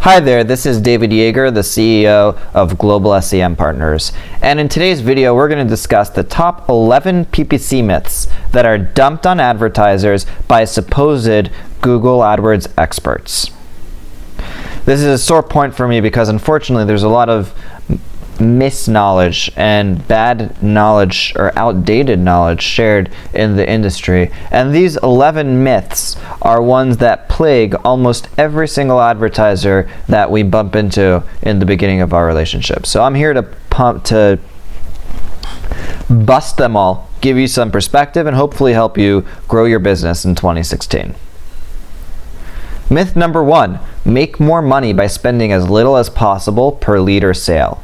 Hi there, this is David Yeager, the CEO of Global SEM Partners. And in today's video, we're going to discuss the top 11 PPC myths that are dumped on advertisers by supposed Google AdWords experts. This is a sore point for me because unfortunately there's a lot of misknowledge and bad knowledge or outdated knowledge shared in the industry, and these 11 myths are ones that plague almost every single advertiser that we bump into in the beginning of our relationship. So I'm here to bust them all, give you some perspective, and hopefully help you grow your business in 2016. Myth number 1, make more money by spending as little as possible per lead or sale.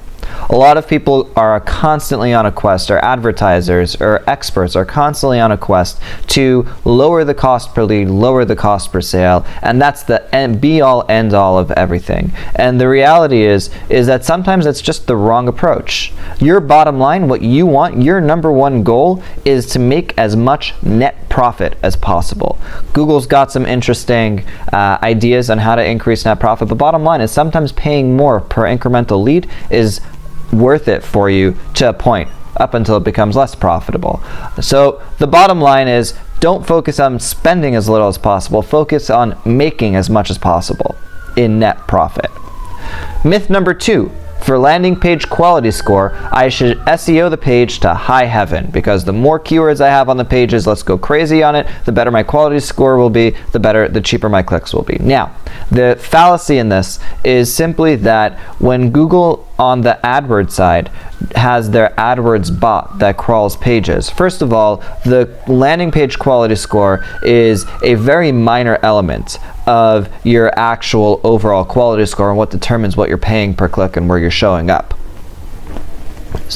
A lot of people are constantly on a quest, or advertisers or experts are constantly on a quest to lower the cost per lead, lower the cost per sale, and that's the be-all, end-all of everything. And the reality is that sometimes it's just the wrong approach. Your bottom line, what you want, your number one goal is to make as much net profit as possible. Google's got some interesting ideas on how to increase net profit, but bottom line is sometimes paying more per incremental lead is worth it for you to a point up until it becomes less profitable. So the bottom line is don't focus on spending as little as possible, focus on making as much as possible in net profit. Myth number 2, for landing page quality score, I should SEO the page to high heaven because the more keywords I have on the pages, let's go crazy on it, the better my quality score will be, the cheaper my clicks will be. Now, the fallacy in this is simply that when Google on the AdWords side has their AdWords bot that crawls pages, first of all, the landing page quality score is a very minor element of your actual overall quality score and what determines what you're paying per click and where you're showing up.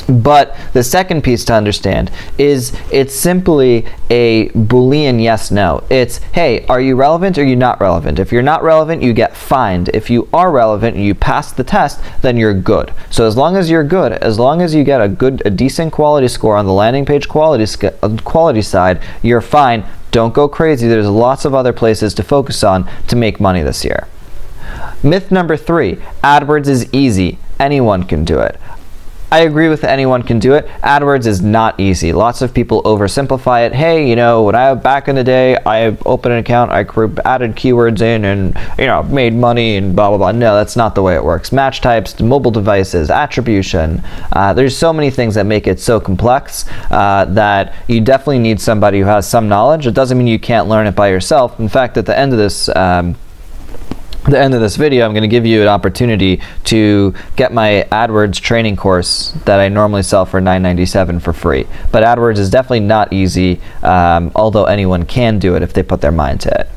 But the second piece to understand is it's simply a Boolean yes/no. It's, hey, are you relevant or are you not relevant? If you're not relevant, you get fined. If you are relevant and you pass the test, then you're good. So as long as you're good, as long as you get a decent quality score on the landing page quality side, you're fine. Don't go crazy. There's lots of other places to focus on to make money this year. Myth number 3, AdWords is easy. Anyone can do it. I agree with anyone can do it. AdWords is not easy. Lots of people oversimplify it. Hey, when back in the day, I opened an account, I added keywords in and, made money and blah, blah, blah. No, that's not the way it works. Match types, mobile devices, attribution. There's so many things that make it so complex that you definitely need somebody who has some knowledge. It doesn't mean you can't learn it by yourself. In fact, at the end of this video, I'm going to give you an opportunity to get my AdWords training course that I normally sell for $9.97 for free. But AdWords is definitely not easy, although anyone can do it if they put their mind to it.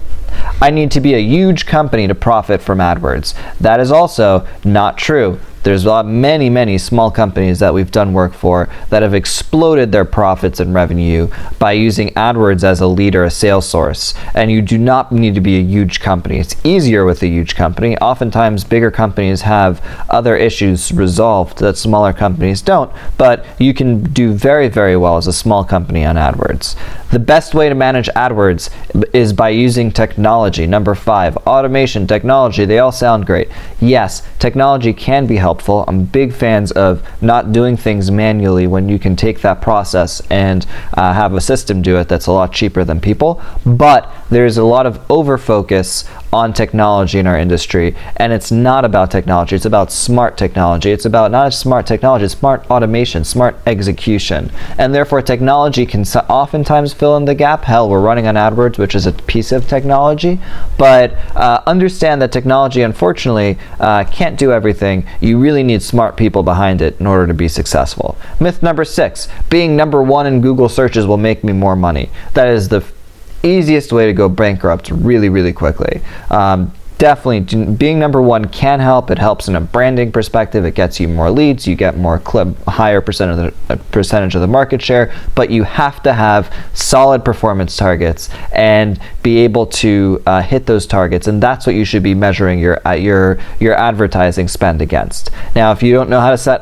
I need to be a huge company to profit from AdWords. That is also not true. There's many small companies that we've done work for that have exploded their profits and revenue by using AdWords as a lead or a sales source. And you do not need to be a huge company. It's easier with a huge company. Oftentimes, bigger companies have other issues resolved that smaller companies don't, but you can do very, very well as a small company on AdWords. The best way to manage AdWords is by using technology. Number 5, automation, technology, they all sound great. Yes, technology can be helpful. I'm big fans of not doing things manually when you can take that process and have a system do it that's a lot cheaper than people. But there's a lot of over-focus on technology in our industry, and it's not about technology, it's about smart technology. It's about not just smart technology, it's smart automation, smart execution. And therefore technology can oftentimes fill in the gap. Hell, we're running on AdWords, which is a piece of technology, but understand that technology unfortunately can't do everything. You really need smart people behind it in order to be successful. Myth number 6, being number 1 in Google searches will make me more money. That is the easiest way to go bankrupt really, really quickly. Definitely, being number 1 can help. It helps in a branding perspective. It gets you more leads. You get higher percentage of the market share. But you have to have solid performance targets and be able to hit those targets. And that's what you should be measuring your advertising spend against. Now, if you don't know how to set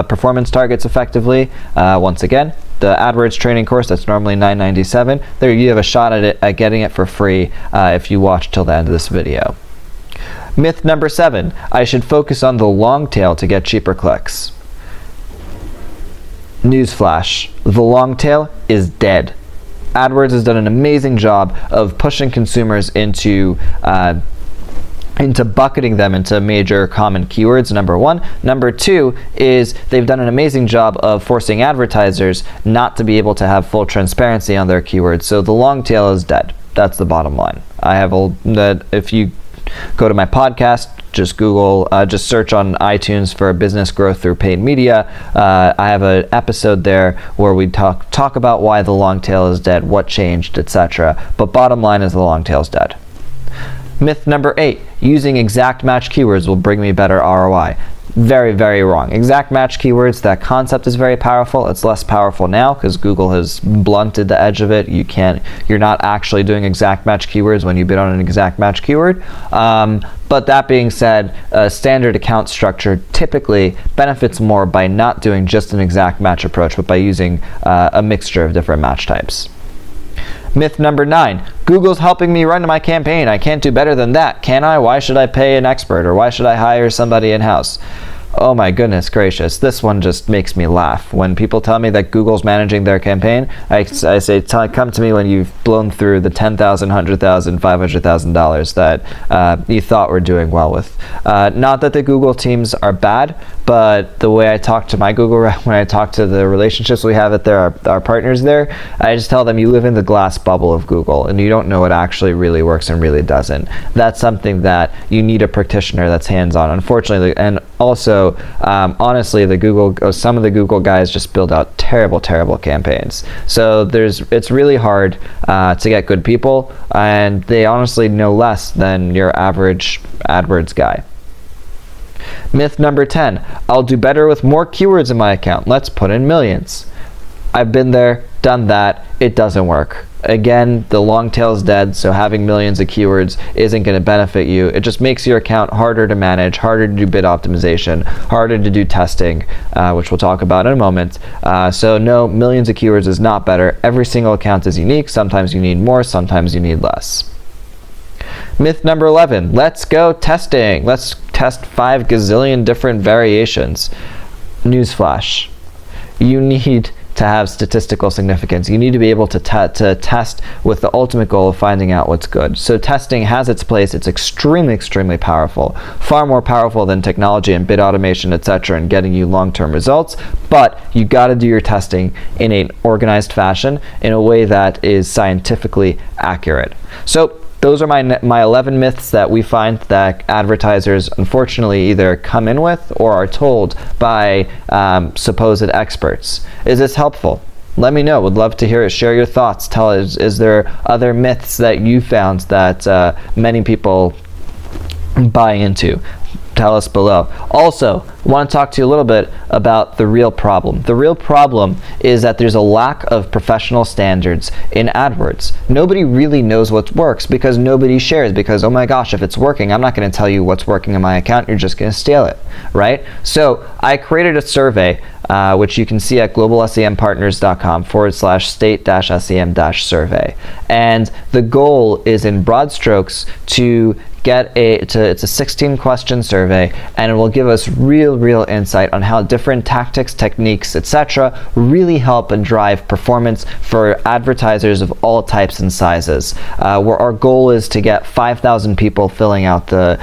performance targets effectively, once again, the AdWords training course that's normally $9.97. There you have a shot at getting it for free if you watch till the end of this video. Myth number 7, I should focus on the long tail to get cheaper clicks. Newsflash, the long tail is dead. AdWords has done an amazing job of pushing consumers into bucketing them into major common keywords, number 1. Number 2 is they've done an amazing job of forcing advertisers not to be able to have full transparency on their keywords. So the long tail is dead. That's the bottom line. If you go to my podcast, just just search on iTunes for business growth through paid media. I have an episode there where we talk about why the long tail is dead, what changed, etc. But bottom line is the long tail is dead. Myth number 8, using exact match keywords will bring me better ROI. Very, very wrong. Exact match keywords, that concept is very powerful. It's less powerful now because Google has blunted the edge of it. You're not actually doing exact match keywords when you bid on an exact match keyword. But that being said, a standard account structure typically benefits more by not doing just an exact match approach, but by using a mixture of different match types. Myth number 9, Google's helping me run my campaign. I can't do better than that, can I? Why should I pay an expert, or why should I hire somebody in-house? Oh my goodness gracious, this one just makes me laugh. When people tell me that Google's managing their campaign, I say, come to me when you've blown through the $10,000, $100,000, $500,000 that you thought were doing well with. Not that the Google teams are bad, but the way I talk to my Google rep, when I talk to the relationships we have at our partners there, I just tell them you live in the glass bubble of Google and you don't know what actually really works and really doesn't. That's something that you need a practitioner that's hands-on, unfortunately. And also, honestly, some of the Google guys just build out terrible campaigns. So it's really hard to get good people, and they honestly know less than your average AdWords guy. Myth number 10, I'll do better with more keywords in my account. Let's put in millions. I've been there, done that. It doesn't work. Again, the long tail is dead, so having millions of keywords isn't going to benefit you. It just makes your account harder to manage, harder to do bid optimization, harder to do testing, which we'll talk about in a moment. So no, millions of keywords is not better. Every single account is unique. Sometimes you need more, sometimes you need less. Myth number 11, let's go testing. Let's test 5 gazillion different variations. Newsflash, you need to have statistical significance. You need to be able to test with the ultimate goal of finding out what's good. So testing has its place. It's extremely powerful, far more powerful than technology and bid automation, etc., and getting you long-term results. But you got to do your testing in an organized fashion, in a way that is scientifically accurate. So those are my 11 myths that we find that advertisers unfortunately either come in with or are told by supposed experts. Is this helpful? Let me know. Would love to hear it. Share your thoughts. Tell us, is there other myths that you found that many people buy into? Tell us below. Also, I want to talk to you a little bit about the real problem. The real problem is that there's a lack of professional standards in AdWords. Nobody really knows what works because nobody shares, because, oh my gosh, if it's working, I'm not going to tell you what's working in my account. You're just going to steal it, right? So I created a survey, which you can see at globalsempartners.com/state-sem-survey. And the goal is, in broad strokes, to it's a 16-question survey, and it will give us real insight on how different tactics, techniques, etc. really help and drive performance for advertisers of all types and sizes. Where our goal is to get 5,000 people filling out the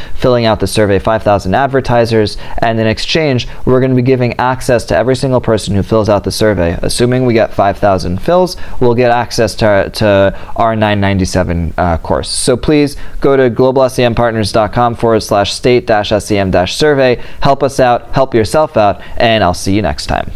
survey, 5,000 advertisers, and in exchange, we're going to be giving access to every single person who fills out the survey. Assuming we get 5,000 fills, we'll get access to our $997 course. So please go to globalsempartners.com/state-sem-survey. Help us out, help yourself out, and I'll see you next time.